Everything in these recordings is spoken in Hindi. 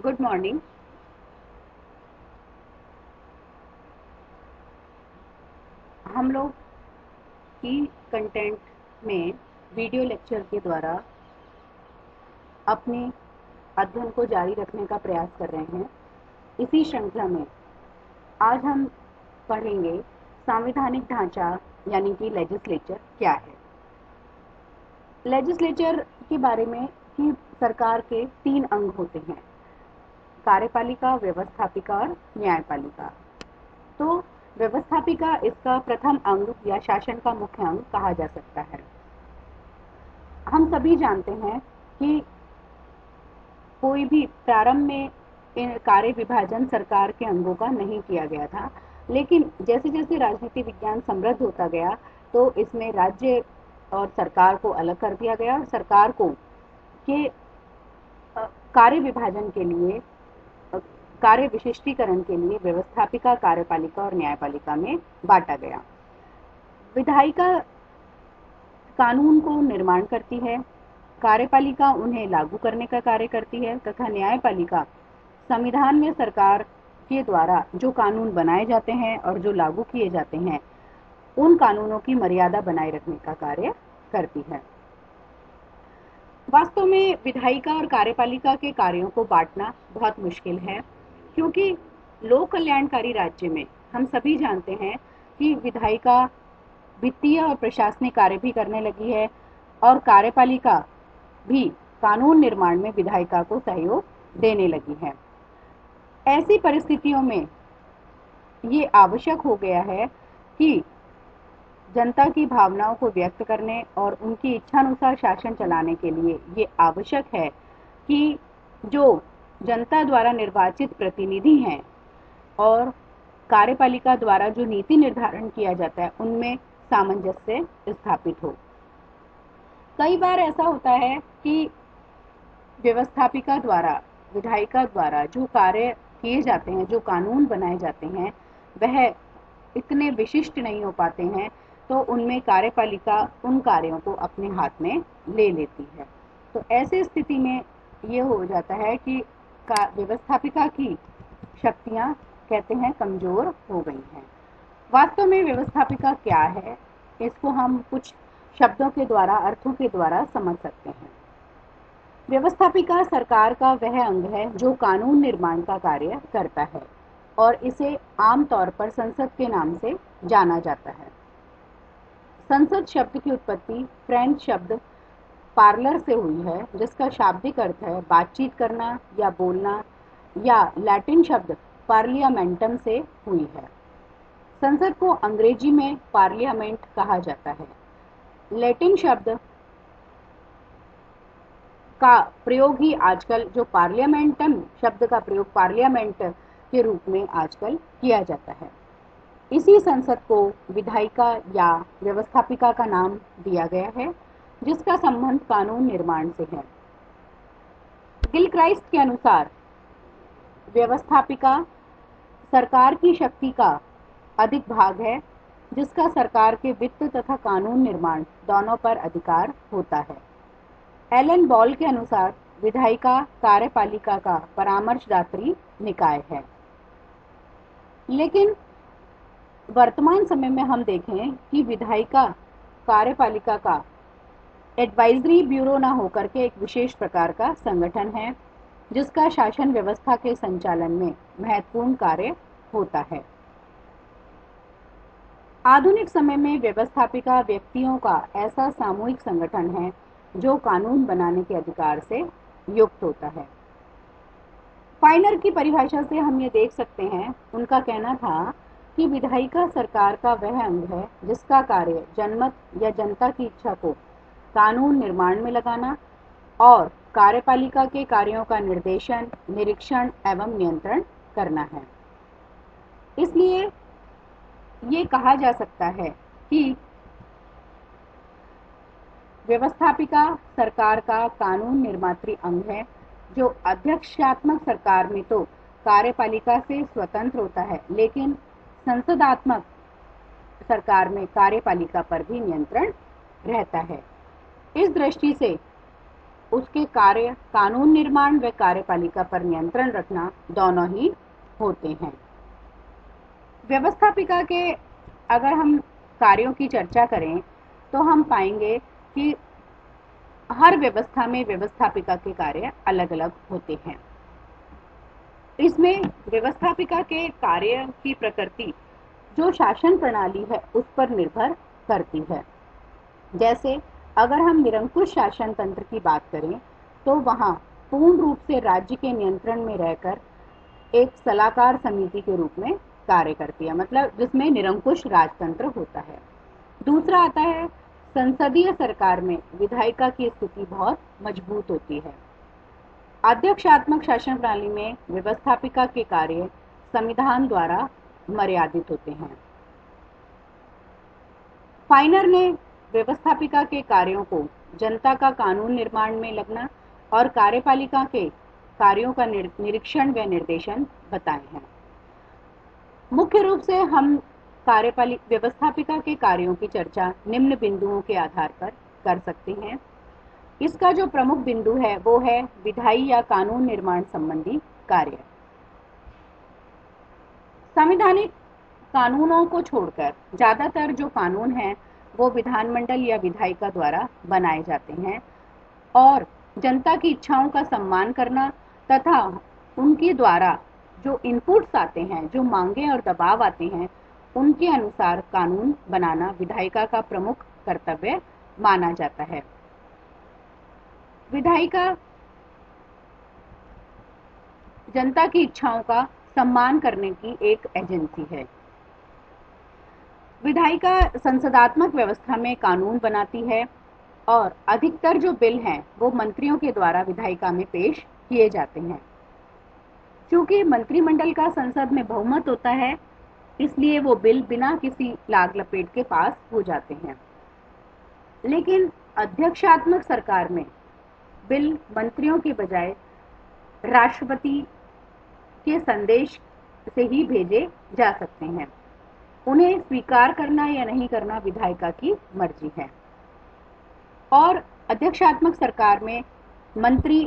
Good morning. हम लोग की कंटेंट में वीडियो लेक्चर के द्वारा अपने अध्ययन को जारी रखने का प्रयास कर रहे हैं। इसी श्रृंखला में आज हम पढ़ेंगे संवैधानिक ढांचा यानी कि लेजिस्लेचर क्या है। लेजिस्लेचर के बारे में कि सरकार के 3 अंग होते हैं, कार्यपालिका, व्यवस्थापिका और न्यायपालिका। तो व्यवस्थापिका इसका प्रथम अंग या शासन का मुख्य अंग कहा जा सकता है। हम सभी जानते हैं कि कोई भी प्रारंभ में कार्य विभाजन सरकार के अंगों का नहीं किया गया था, लेकिन जैसे जैसे राजनीति विज्ञान समृद्ध होता गया तो इसमें राज्य और सरकार को अलग कर दिया गया और सरकार को के कार्य विभाजन के लिए, कार्य विशिष्टीकरण के लिए व्यवस्थापिका, कार्यपालिका और न्यायपालिका में बांटा गया। विधायिका कानून को निर्माण करती है, कार्यपालिका उन्हें लागू करने का कार्य करती है तथा न्यायपालिका संविधान में सरकार के द्वारा जो कानून बनाए जाते हैं और जो लागू किए जाते हैं उन कानूनों की मर्यादा बनाए रखने का कार्य करती है। वास्तव में विधायिका और कार्यपालिका के कार्यों को बांटना बहुत मुश्किल है, क्योंकि लोक कल्याणकारी राज्य में हम सभी जानते हैं कि विधायिका वित्तीय और प्रशासनिक कार्य भी करने लगी है और कार्यपालिका भी कानून निर्माण में विधायिका को सहयोग देने लगी है। ऐसी परिस्थितियों में ये आवश्यक हो गया है कि जनता की भावनाओं को व्यक्त करने और उनकी इच्छानुसार शासन चलाने के लिए ये आवश्यक है कि जो जनता द्वारा निर्वाचित प्रतिनिधि हैं और कार्यपालिका द्वारा जो नीति निर्धारण किया जाता है उनमें सामंजस्य स्थापित हो। कई बार ऐसा होता है कि व्यवस्थापिका द्वारा, विधायिका द्वारा जो कार्य किए जाते हैं, जो कानून बनाए जाते हैं, वह इतने विशिष्ट नहीं हो पाते हैं, तो उनमें कार्यपालिका उन कार्यों को अपने हाथ में ले लेती है। तो ऐसी स्थिति में ये हो जाता है कि व्यवस्थापिका की शक्तियां कहते हैं कमजोर हो गई हैं। वास्तव में व्यवस्थापिका क्या है, इसको हम कुछ शब्दों के द्वारा, अर्थों के द्वारा समझ सकते हैं। व्यवस्थापिका सरकार का वह अंग है जो कानून निर्माण का कार्य करता है और इसे आमतौर पर संसद के नाम से जाना जाता है। संसद शब्द की उत्पत्ति फ्रेंच शब्द पार्लर से हुई है, जिसका शाब्दिक अर्थ है बातचीत करना या बोलना, या लैटिन शब्द पार्लियामेंटम से हुई है। संसद को अंग्रेजी में पार्लियामेंट कहा जाता है। लैटिन शब्द का प्रयोग ही आजकल, जो पार्लियामेंटम शब्द का प्रयोग पार्लियामेंट के रूप में आजकल किया जाता है। इसी संसद को विधायिका या व्यवस्थापिका का नाम दिया गया है, जिसका संबंध कानून निर्माण से है। गिलक्राइस्ट के अनुसार व्यवस्थापिका सरकार की शक्ति का अधिक भाग है, जिसका सरकार के वित्त तथा कानून निर्माण दोनों पर अधिकार होता है। एलन बॉल के अनुसार विधायिका कार्यपालिका का परामर्शदात्री निकाय है। लेकिन वर्तमान समय में हम देखें कि विधायिका कार्यपालिका का एडवाइजरी ब्यूरो न होकर के एक विशेष प्रकार का संगठन है, जिसका शासन व्यवस्था के संचालन में महत्वपूर्ण कार्य होता है। आधुनिक समय में व्यवस्थापिका व्यक्तियों का ऐसा सामूहिक संगठन है जो कानून बनाने के अधिकार से युक्त होता है। फाइनर की परिभाषा से हम ये देख सकते हैं, उनका कहना था कि विधायिका सरकार का वह अंग है जिसका कार्य जनमत या जनता की इच्छा को कानून निर्माण में लगाना और कार्यपालिका के कार्यों का निर्देशन, निरीक्षण एवं नियंत्रण करना है। इसलिए ये कहा जा सकता है कि व्यवस्थापिका सरकार का कानून निर्मात्री अंग है, जो अध्यक्षात्मक सरकार में तो कार्यपालिका से स्वतंत्र होता है, लेकिन संसदात्मक सरकार में कार्यपालिका पर भी नियंत्रण रहता है। इस दृष्टि से उसके कार्य कानून निर्माण व कार्यपालिका पर नियंत्रण रखना दोनों ही होते हैं। व्यवस्थापिका के अगर हम कार्यों की चर्चा करें तो हम पाएंगे कि हर व्यवस्था में व्यवस्थापिका के कार्य अलग अलग होते हैं। इसमें व्यवस्थापिका के कार्य की प्रकृति जो शासन प्रणाली है उस पर निर्भर करती है। जैसे अगर हम निरंकुश शासन तंत्र की बात करें तो वहाँ पूर्ण रूप से राज्य के नियंत्रण में रहकर एक सलाहकार समिति के रूप में कार्य करती है, मतलब जिसमें निरंकुश राजतंत्र होता है। दूसरा आता है संसदीय सरकार में विधायिका की स्थिति बहुत मजबूत होती है। अध्यक्षात्मक शासन प्रणाली में व्यवस्थापिका के कार्य संविधान द्वारा मर्यादित होते हैं। फाइनर ने व्यवस्थापिका के कार्यों को जनता का कानून निर्माण में लगना और कार्यपालिका के कार्यों का निरीक्षण व निर्देशन बताए हैं। मुख्य रूप से हम व्यवस्थापिका के कार्यों की चर्चा निम्न बिंदुओं के आधार पर कर सकते हैं। इसका जो प्रमुख बिंदु है वो है विधायी या कानून निर्माण संबंधी कार्य। संवैधानिक कानूनों को छोड़कर ज्यादातर जो कानून हैं वो विधानमंडल या विधायिका द्वारा बनाए जाते हैं और जनता की इच्छाओं का सम्मान करना तथा उनके द्वारा जो इनपुट्स आते हैं, जो मांगे और दबाव आते हैं, उनके अनुसार कानून बनाना विधायिका का प्रमुख कर्तव्य माना जाता है। विधायिका जनता की इच्छाओं का सम्मान करने की एक एजेंसी है। विधायिका संसदात्मक व्यवस्था में कानून बनाती है और अधिकतर जो बिल हैं वो मंत्रियों के द्वारा विधायिका में पेश किए जाते हैं। क्योंकि मंत्रिमंडल का संसद में बहुमत होता है, इसलिए वो बिल बिना किसी लाग लपेट के पास हो जाते हैं। लेकिन अध्यक्षात्मक सरकार में बिल मंत्रियों के बजाय राष्ट्रपति के संदेश से ही भेजे जा सकते हैं। उन्हें स्वीकार करना या नहीं करना विधायिका की मर्जी है। और अध्यक्षात्मक सरकार में मंत्री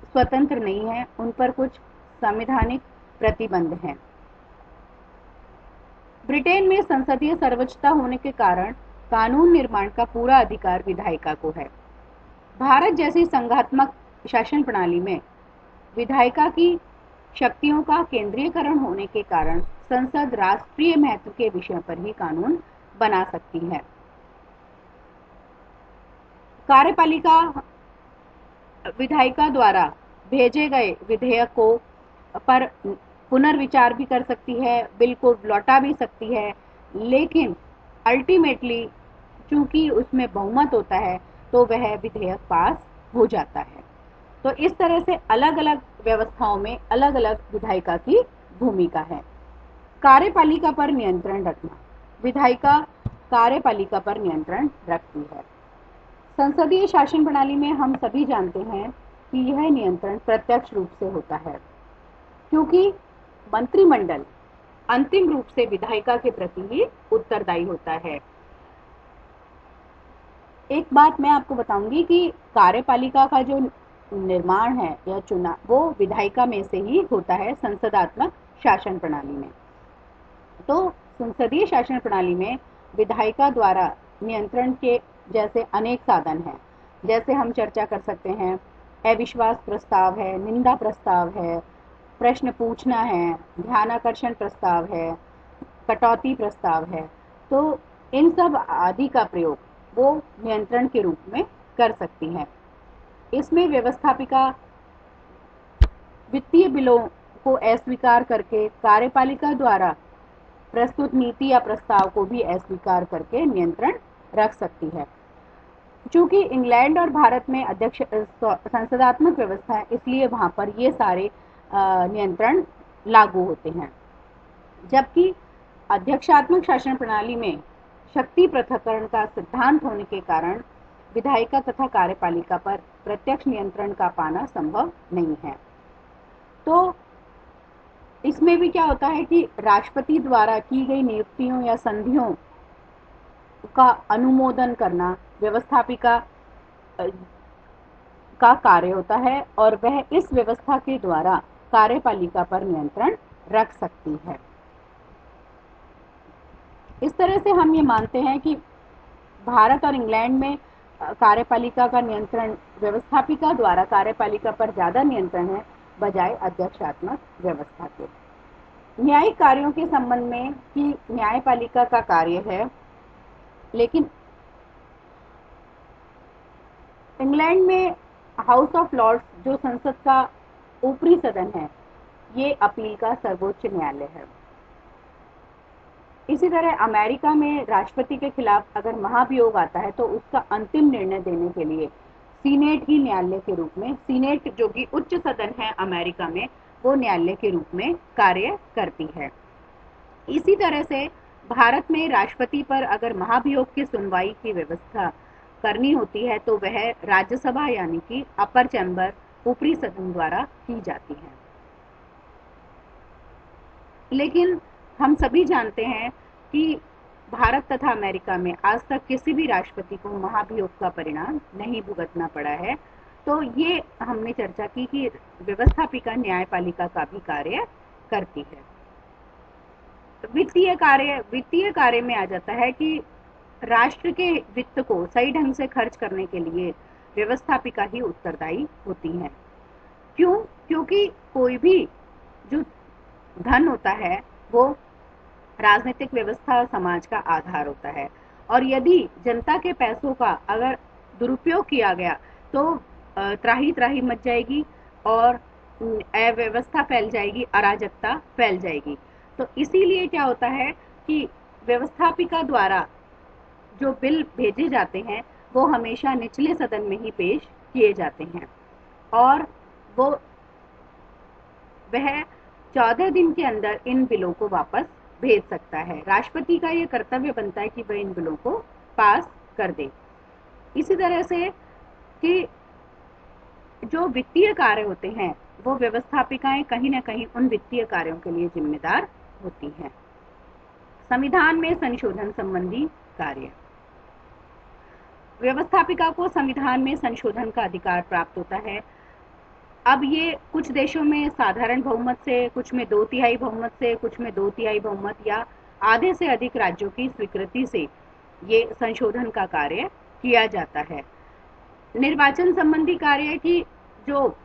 स्वतंत्र नहीं है, उन पर कुछ संवैधानिक प्रतिबंध हैं। ब्रिटेन में संसदीय सर्वोच्चता होने के कारण कानून निर्माण का पूरा अधिकार विधायिका को है। भारत जैसी संघात्मक शासन प्रणाली में विधायिका की शक्तियों का केंद्रीयकरण होने के कारण संसद राष्ट्रीय महत्व के विषयों पर ही कानून बना सकती है। कार्यपालिका विधायिका द्वारा भेजे गए विधेयक को पर पुनर्विचार भी कर सकती है, बिल को लौटा भी सकती है, लेकिन अल्टीमेटली चूंकि उसमें बहुमत होता है तो वह विधेयक पास हो जाता है। तो इस तरह से अलग अलग व्यवस्थाओं में अलग अलग विधायिका की भूमिका है। कार्यपालिका पर नियंत्रण रखना, विधायिका कार्यपालिका पर नियंत्रण रखती है। संसदीय शासन प्रणाली में हम सभी जानते हैं कि यह नियंत्रण प्रत्यक्ष रूप से होता है, क्योंकि मंत्रिमंडल अंतिम रूप से विधायिका के प्रति ही उत्तरदायी होता है। एक बात मैं आपको बताऊंगी कि कार्यपालिका का जो निर्माण है या चुनाव वो विधायिका में से ही होता है संसदात्मक शासन प्रणाली में। तो संसदीय शासन प्रणाली में विधायिका द्वारा नियंत्रण के जैसे अनेक साधन हैं। जैसे हम चर्चा कर सकते हैं, अविश्वास प्रस्ताव है, निंदा प्रस्ताव है, प्रश्न पूछना है, ध्यानाकर्षण प्रस्ताव है, कटौती प्रस्ताव है। तो इन सब आदि का प्रयोग वो नियंत्रण के रूप में कर सकती है। इसमें व्यवस्थापिका वित्तीय बिलों को अस्वीकार करके कार्यपालिका द्वारा प्रस्तुत नीति या प्रस्ताव को भी अस्वीकार करके नियंत्रण रख सकती है। चूंकि इंग्लैंड और भारत में अध्यक्ष संसदात्मक व्यवस्था है, इसलिए वहां पर ये सारे नियंत्रण लागू होते हैं। जबकि अध्यक्षात्मक शासन प्रणाली में शक्ति पृथक्करण का सिद्धांत होने के कारण विधायिका तथा कार्यपालिका पर प्रत्यक्ष नियंत्रण का पाना संभव नहीं है। तो इसमें भी क्या होता है कि राष्ट्रपति द्वारा की गई नियुक्तियों या संधियों का अनुमोदन करना व्यवस्थापिका का कार्य होता है और वह इस व्यवस्था के द्वारा कार्यपालिका पर नियंत्रण रख सकती है। इस तरह से हम ये मानते हैं कि भारत और इंग्लैंड में कार्यपालिका का नियंत्रण व्यवस्थापिका द्वारा कार्यपालिका पर ज्यादा नियंत्रण है बजाय अध्यक्षात्मक व्यवस्था के। न्यायिक कार्यों के संबंध में कि न्यायपालिका का कार्य है, लेकिन इंग्लैंड में हाउस ऑफ लॉर्ड्स जो संसद का ऊपरी सदन है, ये अपील का सर्वोच्च न्यायालय है। इसी तरह अमेरिका में राष्ट्रपति के खिलाफ अगर महाभियोग आता है तो उसका अंतिम निर्णय देने के लिए सीनेट ही न्यायालय के रूप में, सीनेट जो कि उच्च सदन है अमेरिका में, वो न्यायालय के रूप में कार्य करती है। इसी तरह से भारत में राष्ट्रपति पर अगर महाभियोग की सुनवाई की व्यवस्था करनी होती है तो वह राज्यसभा यानी कि अपर चैम्बर, ऊपरी सदन द्वारा की जाती है। लेकिन हम सभी जानते हैं कि भारत तथा अमेरिका में आज तक किसी भी राष्ट्रपति को महाभियोग का परिणाम नहीं भुगतना पड़ा है। तो ये हमने चर्चा की कि व्यवस्थापिका न्यायपालिका का भी कार्य करती है। वित्तीय कार्य में आ जाता है कि राष्ट्र के वित्त को सही ढंग से खर्च करने के लिए व्यवस्थापिका ही उत्तरदायी होती है। क्यों? क्योंकि कोई भी जो धन होता है वो राजनीतिक व्यवस्था और समाज का आधार होता है, और यदि जनता के पैसों का अगर दुरुपयोग किया गया तो त्राही त्राही मच जाएगी और अव्यवस्था फैल जाएगी, अराजकता फैल जाएगी। तो इसीलिए क्या होता है कि व्यवस्थापिका द्वारा जो बिल भेजे जाते हैं वो हमेशा निचले सदन में ही पेश किए जाते हैं और वह 14 दिन के अंदर इन बिलों को वापस भेज सकता है। राष्ट्रपति का ये कर्तव्य बनता है कि वह इन बिलों को पास कर दे। इसी तरह से कि जो वित्तीय कार्य होते हैं वो व्यवस्थापिकाएं कहीं ना कहीं उन वित्तीय कार्यों के लिए जिम्मेदार होती हैं। संविधान में संशोधन संबंधी कार्य, व्यवस्थापिका को संविधान में संशोधन का अधिकार प्राप्त होता है। अब ये कुछ देशों में साधारण बहुमत से, कुछ में 2/3 बहुमत से, कुछ में 2/3 बहुमत या आधे से अधिक राज्यों की स्वीकृति से ये संशोधन का कार्य किया जाता है। निर्वाचन संबंधी कार्य की जो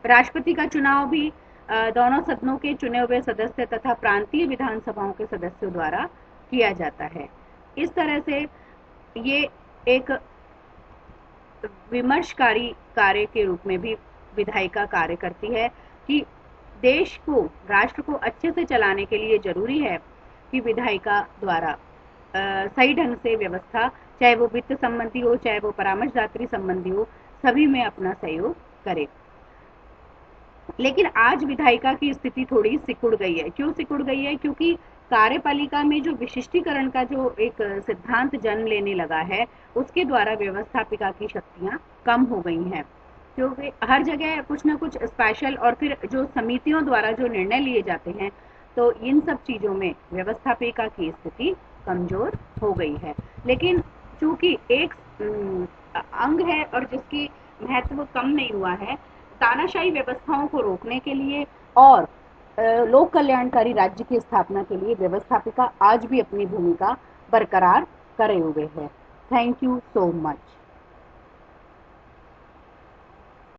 राष्ट्रपति का चुनाव भी दोनों सदनों के चुने हुए सदस्य तथा प्रांतीय विधानसभाओं के सदस्यों द्वारा किया जाता है। इस तरह से ये एक विमर्शकारी कार्य के रूप में भी विधायिका कार्य करती है कि देश को, राष्ट्र को अच्छे से चलाने के लिए जरूरी है कि विधायिका द्वारा सही ढंग से व्यवस्था, चाहे वो वित्त संबंधी हो, चाहे वो परामर्शदात्री संबंधी हो, सभी में अपना सहयोग करे। लेकिन आज विधायिका की स्थिति थोड़ी सिकुड़ गई है। क्यों सिकुड़ गई है? क्योंकि कार्यपालिका में जो विशिष्टीकरण का जो एक सिद्धांत जन्म लेने लगा है, उसके द्वारा व्यवस्थापिका की शक्तियां कम हो गई हैं। क्योंकि हर जगह कुछ ना कुछ स्पेशल, और फिर जो समितियों द्वारा जो निर्णय लिए जाते हैं, तो इन सब चीजों में व्यवस्थापिका की स्थिति कमजोर हो गई है। लेकिन चूंकि एक अंग है और जिसकी महत्व कम नहीं हुआ है, तानाशाही व्यवस्थाओं को रोकने के लिए और लोक कल्याणकारी राज्य की स्थापना के लिए व्यवस्थापिका आज भी अपनी भूमिका बरकरार करे हुए है। Thank you so much.